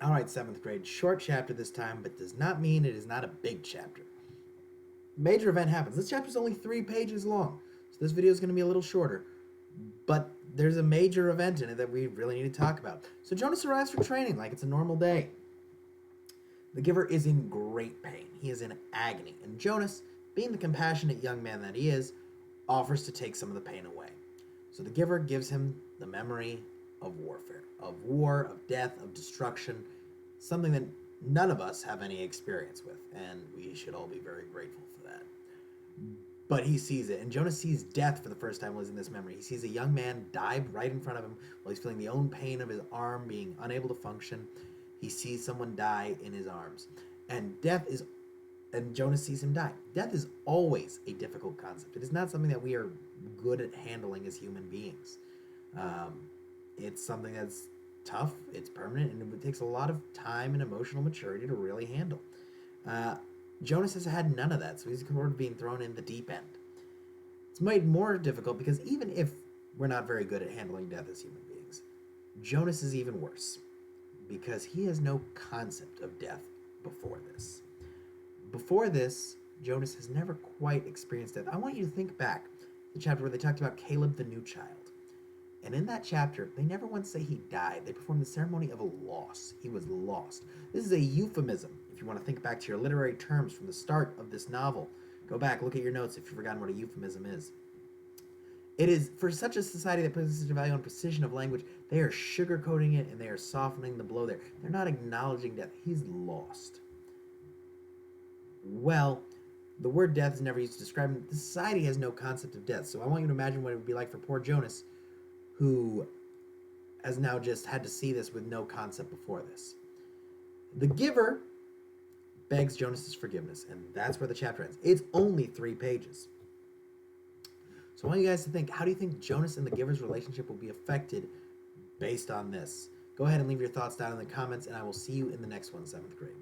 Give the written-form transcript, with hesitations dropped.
All right, seventh grade. Short chapter this time, but does not mean it is not a big chapter. Major event happens. This chapter is only 3 pages long, so this video is going to be a little shorter. But there's a major event in it that we really need to talk about. So Jonas arrives for training like it's a normal day. The giver is in great pain. He is in agony. And Jonas, being the compassionate young man that he is, offers to take some of the pain away. So the giver gives him the memory of warfare, of war, of death, of destruction, something that none of us have any experience with, and we should all be very grateful for that. But he sees it, and Jonas sees death for the first time losing this memory. He sees a young man die right in front of him while he's feeling the own pain of his arm being unable to function. He sees someone die in his arms, and Jonas sees him die. Death is always a difficult concept. It is not something that we are good at handling as human beings. It's something that's tough, it's permanent, and it takes a lot of time and emotional maturity to really handle. Jonas has had none of that, so he's sort of being thrown in the deep end. It's made more difficult because even if we're not very good at handling death as human beings, Jonas is even worse because he has no concept of death before this. Before this, Jonas has never quite experienced death. I want you to think back to the chapter where they talked about Caleb the new child. And in that chapter, they never once say he died. They performed the ceremony of a loss. He was lost. This is a euphemism. If you want to think back to your literary terms from the start of this novel, go back, look at your notes if you've forgotten what a euphemism is. It is, for such a society that places such a value on precision of language, they are sugarcoating it and they are softening the blow there. They're not acknowledging death. He's lost. Well, the word death is never used to describe him. The society has no concept of death. So I want you to imagine what it would be like for poor Jonas, who has now just had to see this with no concept before this. The giver begs Jonas's forgiveness, and that's where the chapter ends. It's only 3 pages. So I want you guys to think, how do you think Jonas and the giver's relationship will be affected based on this? Go ahead and leave your thoughts down in the comments, and I will see you in the next one, 7th grade.